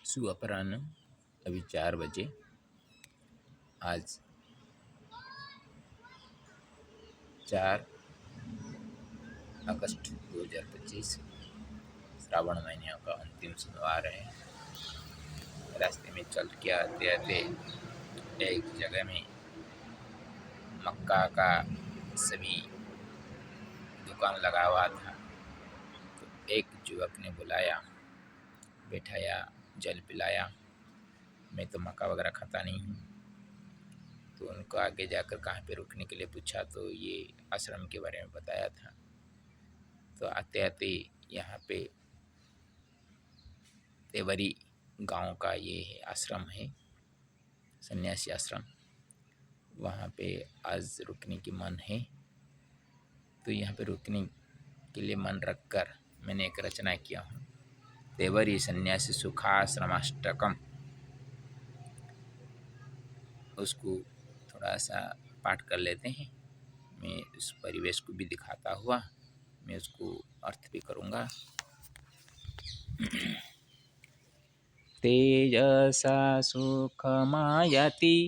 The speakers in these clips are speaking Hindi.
सुअपराह्न अभी 4 बजे। आज 4 अगस्त 2025 श्रावण महीने का अंतिम सोमवार है। रास्ते में चल के आते आते एक जगह में मक्का का सभी दुकान लगा हुआ था। तो एक युवक ने बुलाया, बैठाया, जल पिलाया। मैं तो मक्का वगैरह खाता नहीं हूँ, तो उनको आगे जाकर कहाँ पे रुकने के लिए पूछा तो ये आश्रम के बारे में बताया था। तो आते आते यहाँ पे तेवरी गांव का ये आश्रम है, सन्यासी आश्रम। वहाँ पे आज रुकने की मन है, तो यहाँ पे रुकने के लिए मन रखकर मैंने एक रचना किया हूँ, तेवरी सन्यासी सुखाश्रमाष्टकम। उसको थोड़ा सा पाठ कर लेते हैं। मैं उस परिवेश को भी दिखाता हुआ मैं उसको अर्थ भी करूँगा। तेजसा सुखमायति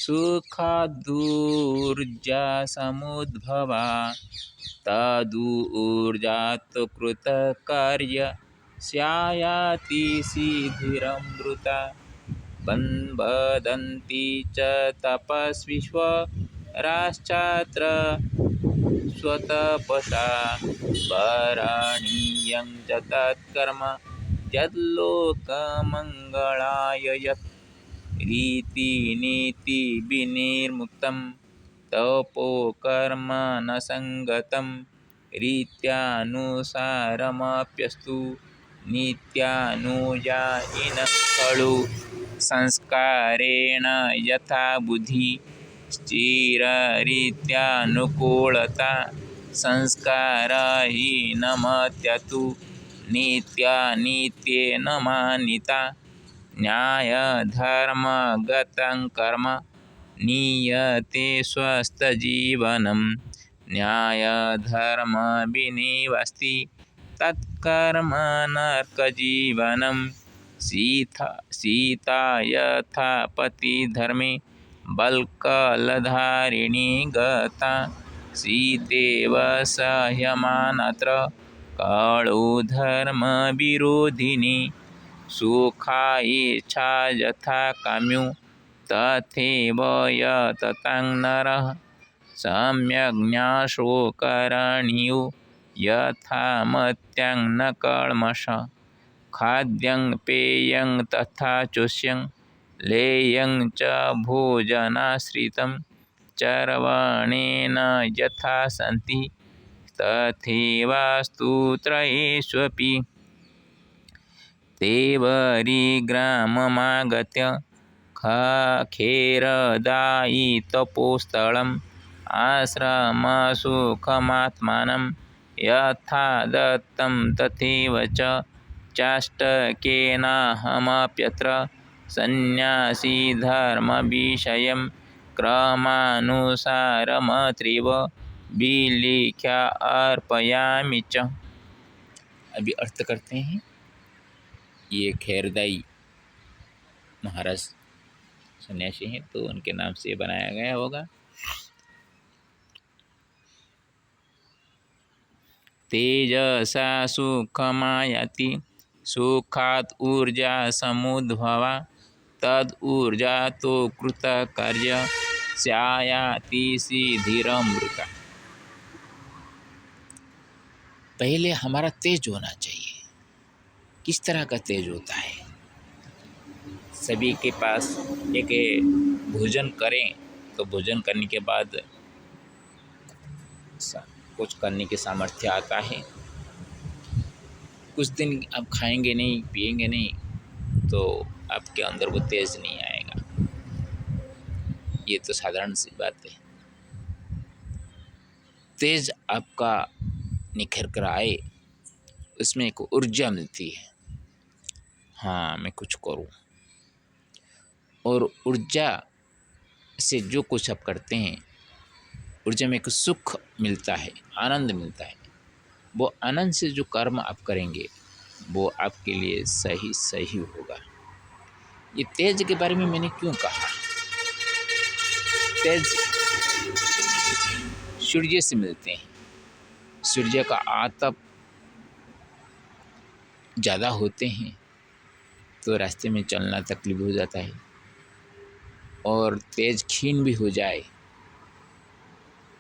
सुखादूर्जा समुद्भवा तदूर्जात् कृतकार्य स्यायाति सिद्धिरमृता। वदन्ति च तपस्विश्वराश्चात्र स्वतपसा वरणीयं च तत्कर्म यद्लोकमङ्गलाय यत् रीतिनीति विनिर्मुक्तं तपोकर्म न संगतं रीत्यानुसारमप्यस्तु नित्यानुयायिनः खलु संस्कारेण यथा बुद्धि स्थिररीत्यानुकूलता संस्कारहीनमत्यतु नित्यानित्येन मानिता। न्यायधर्मगतं कर्म नीयते स्वस्थजीवनं न्यायधर्मविनिवस्ति तत्कर्म नरकजीवनं। सीता यथा पतिधर्मे बल्कलधारिणी गता सीतेव सह्यमानत्र कालो धर्मविरोधिनी। सुखायेच्छा यथा काम्यो तथैव यततां नरः सम्यग् यथा मत्यां न कल्मषः। खाद्यं पेयं तथा चोष्यं लेयं च भोजनाश्रितं चर्वणेन यथा सन्ति तथैवास्तु त्रयेष्वपि। तेवरी ग्राममागत्य खेरदायि तपोस्थलम् आश्रमसुखमात्मानं यथा दत्तं तथैव च चाष्टकेनाहमप्यत्र सन्न्यासी धर्मविषयं क्रमानुसारमत्रैव विलिख्य अर्पयामि च। अभी अर्थ करते हैं। ये खेरदाई महाराज सन्यासी हैं, तो उनके नाम से बनाया गया होगा। तेजसा सुखमायति सुखात् ऊर्जा समुद्भवा तद ऊर्जा तो कृत कार्य स्यायाति सिद्धिरमृता। पहले हमारा तेज होना चाहिए। किस तरह का तेज होता है? सभी के पास एक भोजन करें तो भोजन करने के बाद कुछ करने के सामर्थ्य आता है। कुछ दिन आप खाएंगे नहीं, पिएंगे नहीं, तो आपके अंदर वो तेज नहीं आएगा। ये तो साधारण सी बात है। तेज आपका निखर कर आए, उसमें एक ऊर्जा मिलती है। हाँ, मैं कुछ करूं। और ऊर्जा से जो कुछ आप करते हैं, ऊर्जा में एक सुख मिलता है, आनंद मिलता है। वो आनंद से जो कर्म आप करेंगे वो आपके लिए सही होगा। ये तेज के बारे में मैंने क्यों कहा? तेज सूर्य से मिलते हैं। सूर्य का आतप ज़्यादा होते हैं तो रास्ते में चलना तकलीफ हो जाता है, और तेज खीन भी हो जाए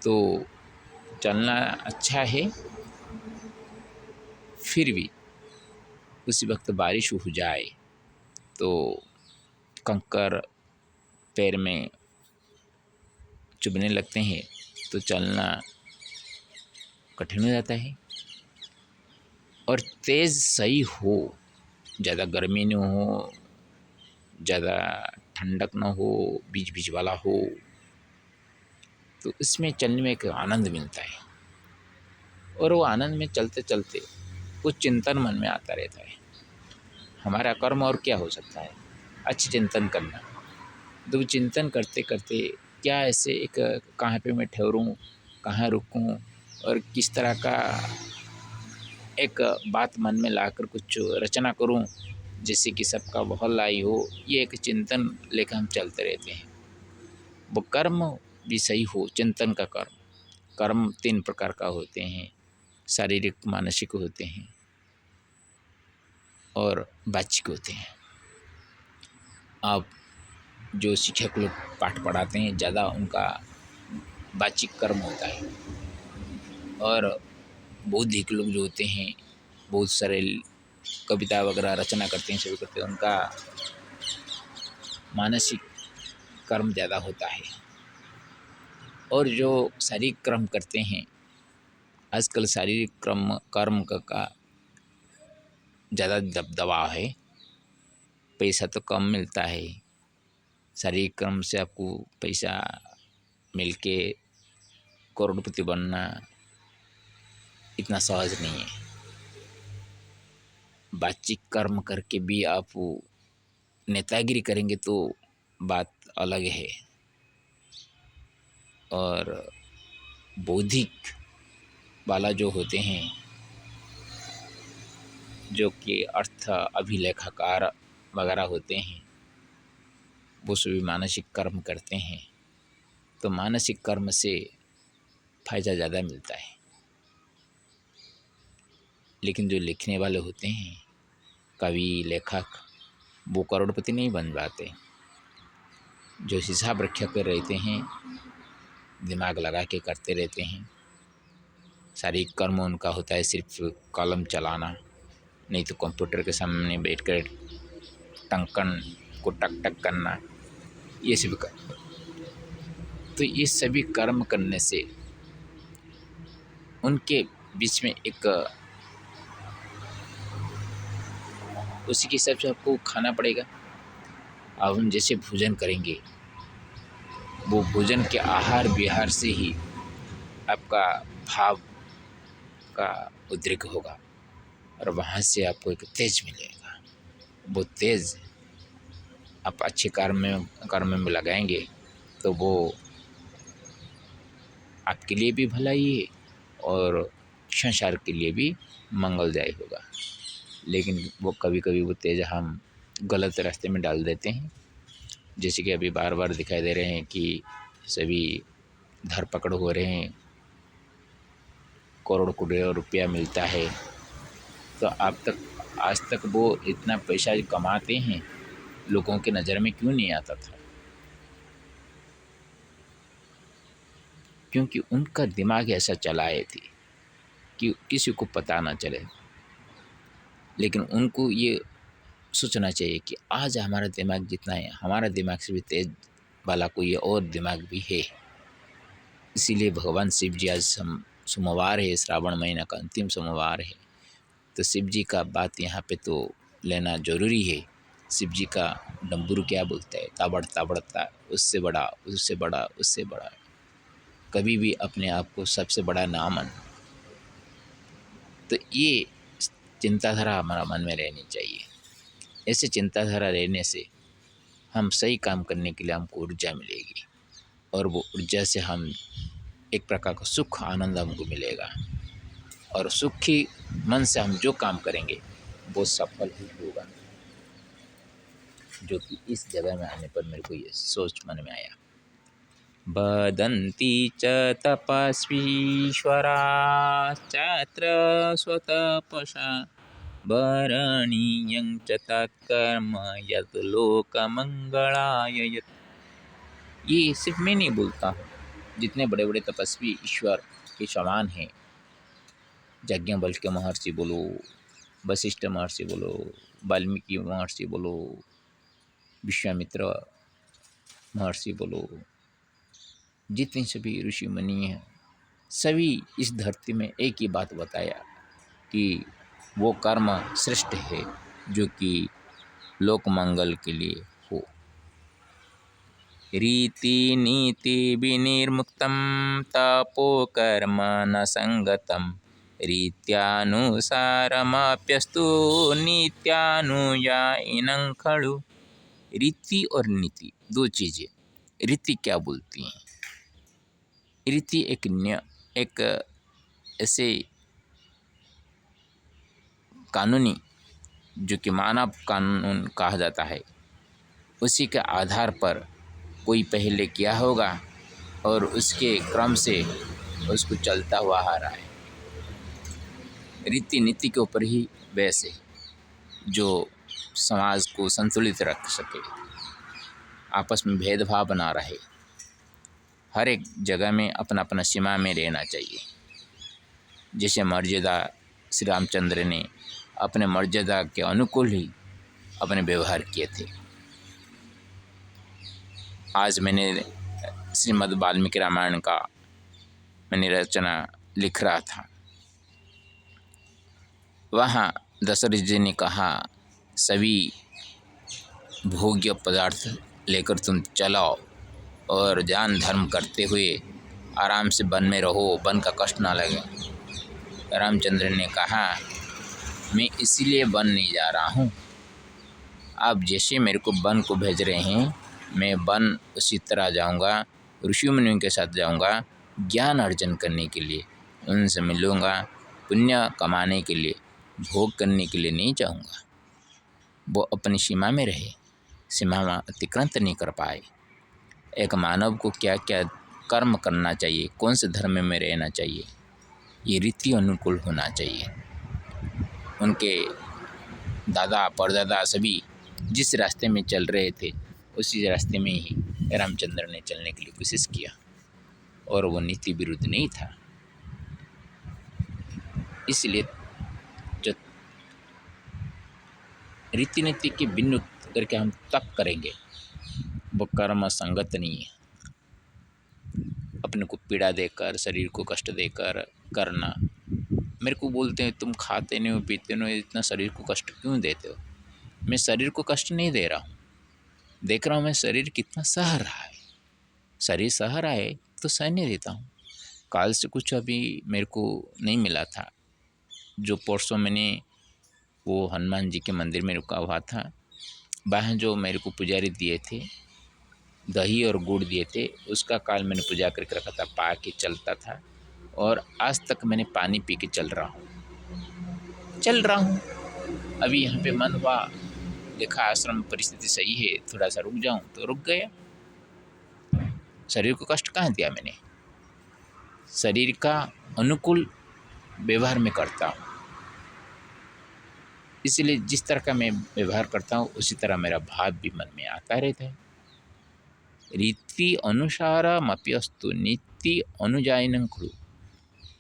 तो चलना अच्छा है। फिर भी उसी वक्त बारिश हो जाए तो कंकर पैर में चुभने लगते हैं, तो चलना कठिन हो जाता है। और तेज़ सही हो, ज़्यादा गर्मी न हो, ज़्यादा ठंडक न हो, बीच बीच वाला हो, तो इसमें चलने में एक आनंद मिलता है। और वो आनंद में चलते चलते कुछ चिंतन मन में आता रहता है। हमारा कर्म और क्या हो सकता है? अच्छी चिंतन करना। तो चिंतन करते करते क्या ऐसे एक कहाँ पे मैं ठहरूँ, कहाँ रुकूँ, और किस तरह का एक बात मन में लाकर कुछ रचना करूं जिससे कि सबका भलाई हो, ये एक चिंतन लेकर हम चलते रहते हैं। वो कर्म भी सही हो, चिंतन का कर्म। कर्म 3 प्रकार का होते हैं, शारीरिक, मानसिक होते हैं और वाचिक होते हैं। आप जो शिक्षक लोग पाठ पढ़ाते हैं ज़्यादा उनका वाचिक कर्म होता है, और बौद्धिक लोग जो होते हैं, बहुत सारे कविता वगैरह रचना करते हैं, सभी करते हैं, उनका मानसिक कर्म ज़्यादा होता है। और जो शारीरिक कर्म करते हैं, आजकल शारीरिक कर्म का ज़्यादा दबाव है। पैसा तो कम मिलता है, शारीरिक कर्म से आपको पैसा मिलके करोड़पति बनना इतना सहज नहीं है। वाचिक कर्म करके भी आप नेतागिरी करेंगे तो बात अलग है। और बौद्धिक वाला जो होते हैं, जो कि अर्थ अभिलेखाकार वगैरह होते हैं, वो सभी मानसिक कर्म करते हैं। तो मानसिक कर्म से फायदा ज़्यादा मिलता है। लेकिन जो लिखने वाले होते हैं, कवि, लेखक, वो करोड़पति नहीं बन पाते। जो हिसाब रखा कर रहते हैं, दिमाग लगा के करते रहते हैं। शारीरिक कर्म उनका होता है सिर्फ कलम चलाना, नहीं तो कंप्यूटर के सामने बैठकर टंकन को टक टक करना, ये सभी कर्म। तो ये सभी कर्म करने से उनके बीच में एक उसी के हिसाब से आपको खाना पड़ेगा। अब हम जैसे भोजन करेंगे, वो भोजन के आहार विहार से ही आपका भाव का उद्रेक होगा, और वहाँ से आपको एक तेज मिलेगा। वो तेज आप अच्छे कर्म में लगाएंगे तो वो आपके लिए भी भलाई है और संसार के लिए भी मंगलदायी होगा। लेकिन वो कभी कभी वो तेज हम गलत रास्ते में डाल देते हैं। जैसे कि अभी बार बार दिखाई दे रहे हैं कि सभी धरपकड़ हो रहे हैं, करोड़ों रुपया मिलता है। तो आज तक वो इतना पैसा कमाते हैं, लोगों के नज़र में क्यों नहीं आता था? क्योंकि उनका दिमाग ऐसा चलाए थे कि किसी को पता ना चले। लेकिन उनको ये सोचना चाहिए कि आज हमारा दिमाग जितना है, हमारा दिमाग से भी तेज वाला कोई और दिमाग भी है। इसीलिए भगवान शिव जी, आज सोमवार है, श्रावण महीना का अंतिम सोमवार है, तो शिव जी का बात यहाँ पे तो लेना ज़रूरी है। शिव जी का डमरू क्या बोलता है? ताबड़ ताबड़ता, उससे बड़ा, उससे बड़ा, उससे बड़ा। कभी भी अपने आप को सबसे बड़ा ना मान। तो ये चिंताधारा हमारा मन में रहनी चाहिए। ऐसे चिंताधारा रहने से हम सही काम करने के लिए हमको ऊर्जा मिलेगी, और वो ऊर्जा से हम एक प्रकार का सुख, आनंद हमको मिलेगा, और सुखी मन से हम जो काम करेंगे वो सफल ही होगा। जो कि इस जगह में आने पर मेरे को ये सोच मन में आया। वदन्ति च तपस्वीश्वराश्चात्र स्वतपसा वरणीयं च तत्कर्म यत् लोकमंगलाय यत्। ये सिर्फ मैं नहीं बोलता हूँ, जितने बड़े बड़े तपस्वी ईश्वर के समान हैं, याज्ञवल्क्य महर्षि बोलो, वशिष्ठ महर्षि बोलो, वाल्मीकि महर्षि बोलो, विश्वामित्र महर्षि बोलो, जितने सभी ऋषि मुनि हैं, सभी इस धरती में एक ही बात बताया कि वो कर्म श्रेष्ठ है जो कि लोक मंगल के लिए हो। रीति नीति विनिर्मुक्तं तपो कर्म न संगतं रीत्यानुसारमप्यस्तु नित्यानुयायिनं खलु। रीति और नीति दो चीज़ें। रीति क्या बोलती हैं? रीति एक ऐसे कानूनी, जो कि मानव कानून कहा जाता है, उसी के आधार पर कोई पहले किया होगा और उसके क्रम से उसको चलता हुआ आ रहा है। रीति नीति के ऊपर ही बहस है, जो समाज को संतुलित रख सके, आपस में भेदभाव ना रहे, हर एक जगह में अपना अपना सीमा में रहना चाहिए। जैसे मर्यादा श्री रामचंद्र ने अपने मर्यादा के अनुकूल ही अपने व्यवहार किए थे। आज मैंने श्रीमद् वाल्मीकि रामायण का मैंने रचना लिख रहा था। वहाँ दशरथ जी ने कहा, सभी भोग्य पदार्थ लेकर तुम चलाओ और दान धर्म करते हुए आराम से वन में रहो, वन का कष्ट ना लगे। रामचंद्र ने कहा, मैं इसीलिए वन नहीं जा रहा हूँ, आप जैसे मेरे को वन को भेज रहे हैं, मैं वन उसी तरह जाऊँगा, ऋषि मुनियों के साथ जाऊँगा, ज्ञान अर्जन करने के लिए उनसे मिलूँगा, पुण्य कमाने के लिए, भोग करने के लिए नहीं जाऊँगा। वो अपनी सीमा में रहे, सीमा में अतिक्रमण नहीं कर पाए। एक मानव को क्या क्या कर्म करना चाहिए, कौन से धर्म में रहना चाहिए, ये रीति अनुकूल होना चाहिए। उनके दादा परदादा सभी जिस रास्ते में चल रहे थे, उसी रास्ते में ही रामचंद्र ने चलने के लिए कोशिश किया और वो नीति विरुद्ध नहीं था। इसलिए जो रीति नीति के भिन्न करके हम तप करेंगे, वो कर्म संगत नहीं है। अपने को पीड़ा देकर, शरीर को कष्ट देकर करना। मेरे को बोलते हैं, तुम खाते नहीं हो, पीते नहीं हो, इतना शरीर को कष्ट क्यों देते हो? मैं शरीर को कष्ट नहीं दे रहा हूँ, देख रहा हूँ मैं शरीर कितना सह रहा है। शरीर सह रहा है तो सहने देता हूँ। काल से कुछ अभी मेरे को नहीं मिला था, जो परसों मैंने वो हनुमान जी के मंदिर में रुका हुआ था, वहाँ जो मेरे को पुजारी दिए थे, दही और गुड़ दिए थे, उसका काल मैंने पूजा करके रखा था, पा के चलता था, और आज तक मैंने पानी पी के चल रहा हूँ। अभी यहाँ पे मन हुआ, देखा आश्रम परिस्थिति सही है, थोड़ा सा रुक जाऊँ तो रुक गया। शरीर को कष्ट कहाँ दिया मैंने? शरीर का अनुकूल व्यवहार में करता हूँ, इसलिए जिस तरह का मैं व्यवहार करता हूँ उसी तरह मेरा भाव भी मन में आता रहता है। रीति अनुसारमप्यस्तु नीति अनुजायिनं कुरु।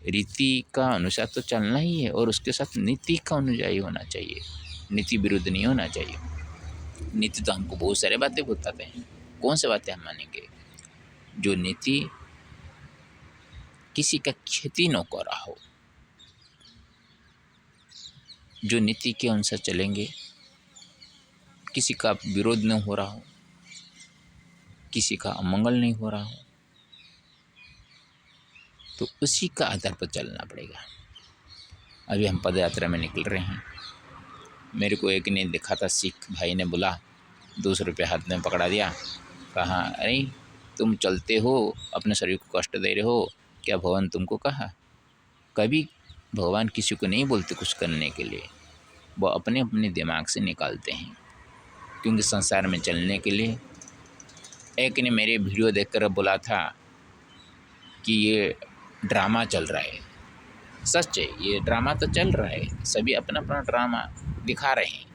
रीति का अनुसार तो चलना ही है और उसके साथ नीति का अनुयायी होना चाहिए, नीति विरुद्ध नहीं होना चाहिए। नीति तो हमको बहुत सारे बातें बताते हैं, कौन सी बातें हम मानेंगे? जो नीति किसी का क्षति न कर रहा हो, जो नीति के अनुसार चलेंगे, किसी का विरोध न हो रहा हो, किसी का अमंगल नहीं हो रहा हो, तो उसी का आधार पर चलना पड़ेगा। अभी हम पद यात्रा में निकल रहे हैं, मेरे को एक ने देखा था, सिख भाई ने बोला, 200 रुपये हाथ में पकड़ा दिया, कहा, अरे तुम चलते हो, अपने शरीर को कष्ट दे रहे हो, क्या भगवान तुमको कहा? कभी भगवान किसी को नहीं बोलते कुछ करने के लिए, वो अपने अपने दिमाग से निकालते हैं। क्योंकि संसार में चलने के लिए। एक ने मेरे वीडियो देखकर बोला था कि ये ड्रामा चल रहा है। सच है, ये ड्रामा तो चल रहा है, सभी अपना अपना ड्रामा दिखा रहे हैं।